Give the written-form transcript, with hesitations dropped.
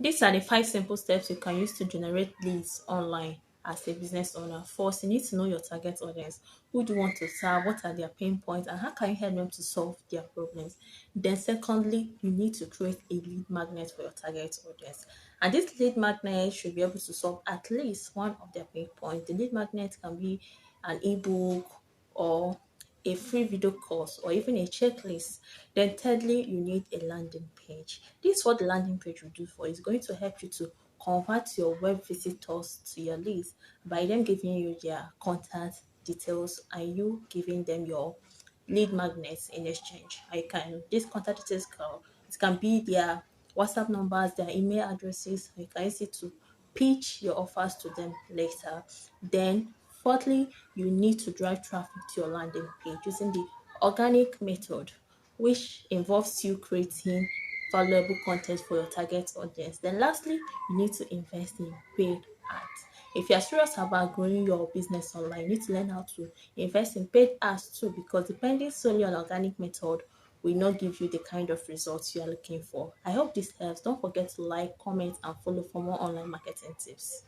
These are the 5 simple steps you can use to generate leads online as a business owner. First, you need to know your target audience. Who do you want to serve? What are their pain points? And how can you help them to solve their problems? Then, secondly, you need to create a lead magnet for your target audience. And this lead magnet should be able to solve at least one of their pain points. The lead magnet can be an ebook or a free video course or even a checklist. Then thirdly, you need a landing page. This is what the landing page will do for you. It's going to help you to convert your web visitors to your leads by them giving you their contact details and you giving them your lead magnets in exchange. I can These contact details can be their WhatsApp numbers, their email addresses. You can use it to pitch your offers to them later. Then fourthly, you need to drive traffic to your landing page using the organic method, which involves you creating valuable content for your target audience. Then lastly, you need to invest in paid ads. If you are serious about growing your business online, you need to learn how to invest in paid ads too, because depending solely on organic method will not give you the kind of results you are looking for. I hope this helps. Don't forget to like, comment, and follow for more online marketing tips.